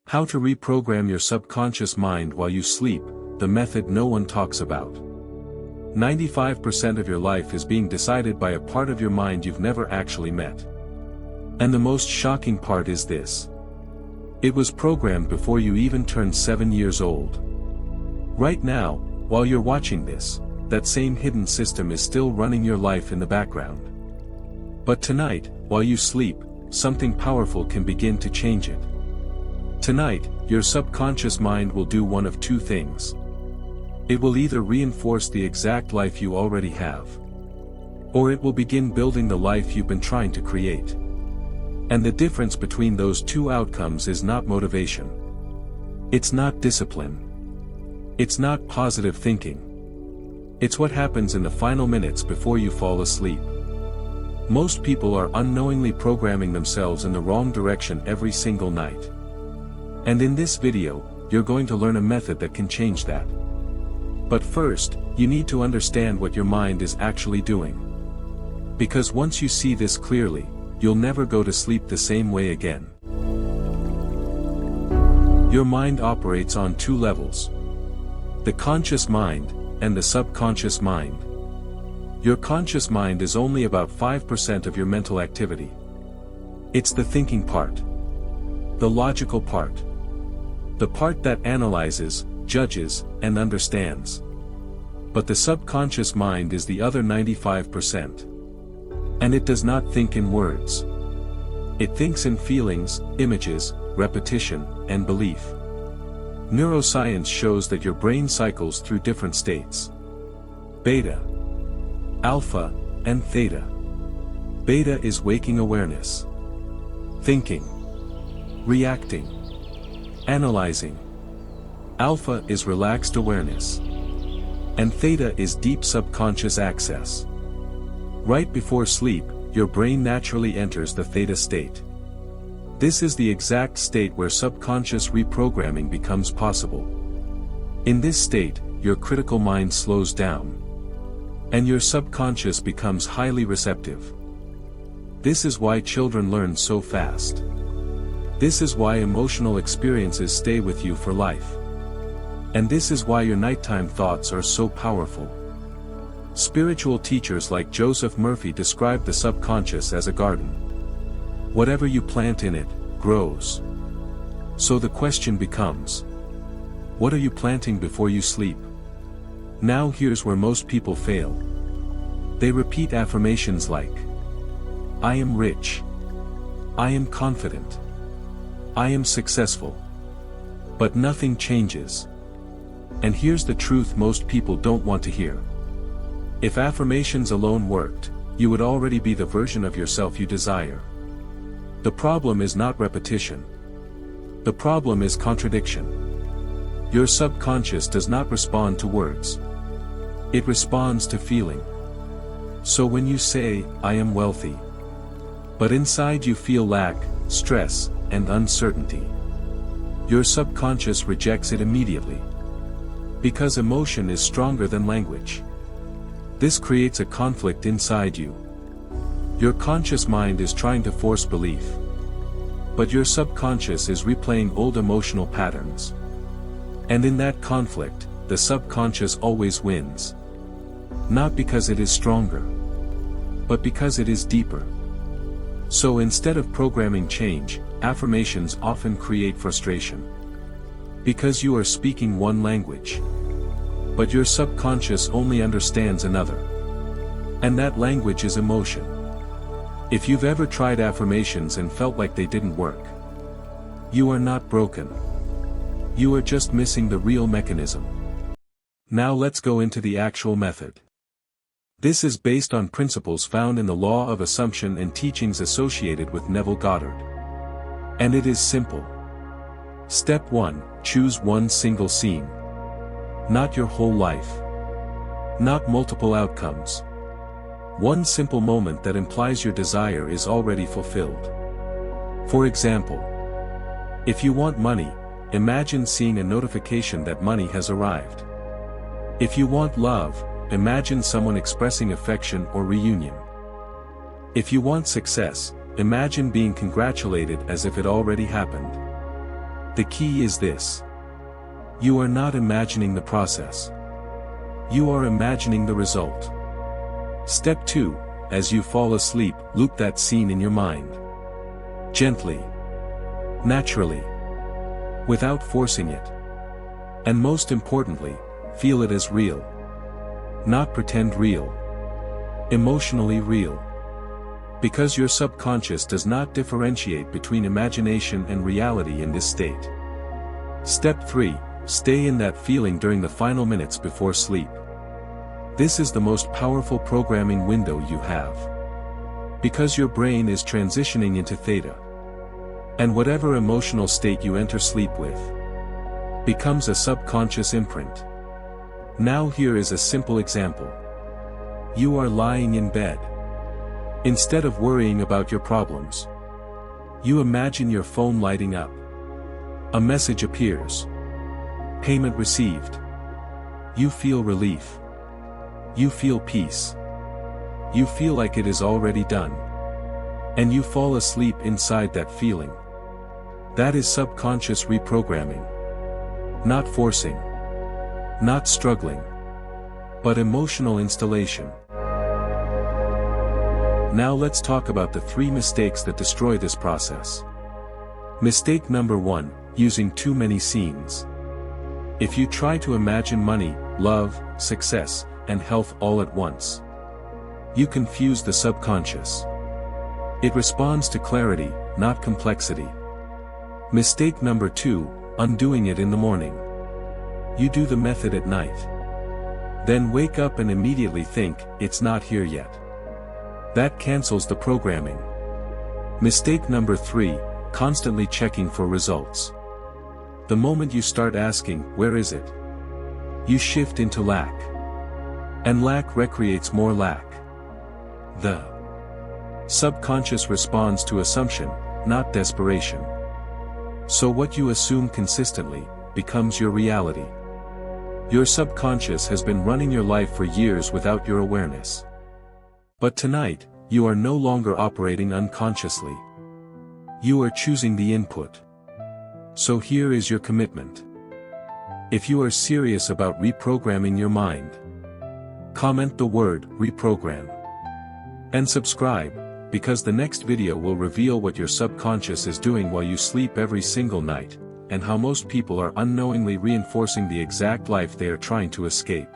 How to reprogram your subconscious mind while you sleep, the method no one talks about. 95% of your life is being decided by a part of your mind you've never actually met. And the most shocking part is this. It was programmed before you even turned 7 years old. Right now, while you're watching this, that same hidden system is still running your life in the background. But tonight, while you sleep, something powerful can begin to change it. Tonight, your subconscious mind will do one of two things. It will either reinforce the exact life you already have, or it will begin building the life you've been trying to create. And the difference between those two outcomes is not motivation. It's not discipline. It's not positive thinking. It's what happens in the final minutes before you fall asleep. Most people are unknowingly programming themselves in the wrong direction every single night. And in this video, you're going to learn a method that can change that. But first, you need to understand what your mind is actually doing. Because once you see this clearly, you'll never go to sleep the same way again. Your mind operates on two levels: the conscious mind, and the subconscious mind. Your conscious mind is only about 5% of your mental activity. It's the thinking part. The logical part. The part that analyzes, judges, and understands. But the subconscious mind is the other 95%. And it does not think in words. It thinks in feelings, images, repetition, and belief. Neuroscience shows that your brain cycles through different states: beta, alpha, and theta. Beta is waking awareness, thinking, reacting, analyzing. Alpha is relaxed awareness. And theta is deep subconscious access. Right before sleep, your brain naturally enters the theta state. This is the exact state where subconscious reprogramming becomes possible. In this state, your critical mind slows down. And your subconscious becomes highly receptive. This is why children learn so fast. This is why emotional experiences stay with you for life. And this is why your nighttime thoughts are so powerful. Spiritual teachers like Joseph Murphy describe the subconscious as a garden. Whatever you plant in it, grows. So the question becomes, what are you planting before you sleep? Now here's where most people fail. They repeat affirmations like, I am rich. I am confident. I am successful. But nothing changes. And here's the truth most people don't want to hear. If affirmations alone worked, you would already be the version of yourself you desire. The problem is not repetition. The problem is contradiction. Your subconscious does not respond to words. It responds to feeling. So when you say, I am wealthy, but inside you feel lack, stress, and uncertainty, your subconscious rejects it immediately. Because emotion is stronger than language. This creates a conflict inside you. Your conscious mind is trying to force belief. But your subconscious is replaying old emotional patterns. And in that conflict, the subconscious always wins. Not because it is stronger, but because it is deeper. So instead of programming change, affirmations often create frustration. Because you are speaking one language, but your subconscious only understands another. And that language is emotion. If you've ever tried affirmations and felt like they didn't work, you are not broken. You are just missing the real mechanism. Now let's go into the actual method. This is based on principles found in the law of assumption and teachings associated with Neville Goddard. And it is simple. Step 1, choose one single scene. Not your whole life. Not multiple outcomes. One simple moment that implies your desire is already fulfilled. For example, if you want money, imagine seeing a notification that money has arrived. If you want love, imagine someone expressing affection or reunion. If you want success, imagine being congratulated as if it already happened. The key is this. You are not imagining the process. You are imagining the result. Step 2, as you fall asleep, loop that scene in your mind. Gently. Naturally. Without forcing it. And most importantly, feel it as real. Not pretend real. Emotionally real. Because your subconscious does not differentiate between imagination and reality in this state. Step 3, stay in that feeling during the final minutes before sleep. This is the most powerful programming window you have. Because your brain is transitioning into Theta. And whatever emotional state you enter sleep with becomes a subconscious imprint. Now here is a simple example. You are lying in bed. Instead of worrying about your problems, you imagine your phone lighting up. A message appears. Payment received. You feel relief. You feel peace. You feel like it is already done. And you fall asleep inside that feeling. That is subconscious reprogramming. Not forcing. Not struggling. But emotional installation. Now let's talk about the 3 mistakes that destroy this process. Mistake number 1, using too many scenes. If you try to imagine money, love, success, and health all at once, you confuse the subconscious. It responds to clarity, not complexity. Mistake number 2, undoing it in the morning. You do the method at night. Then wake up and immediately think, it's not here yet. That cancels the programming. Mistake number 3, constantly checking for results. The moment you start asking, where is it? You shift into lack. And lack recreates more lack. The subconscious responds to assumption, not desperation. So what you assume consistently becomes your reality. Your subconscious has been running your life for years without your awareness. But tonight, you are no longer operating unconsciously. You are choosing the input. So here is your commitment. If you are serious about reprogramming your mind, comment the word reprogram. And subscribe, because the next video will reveal what your subconscious is doing while you sleep every single night, and how most people are unknowingly reinforcing the exact life they are trying to escape.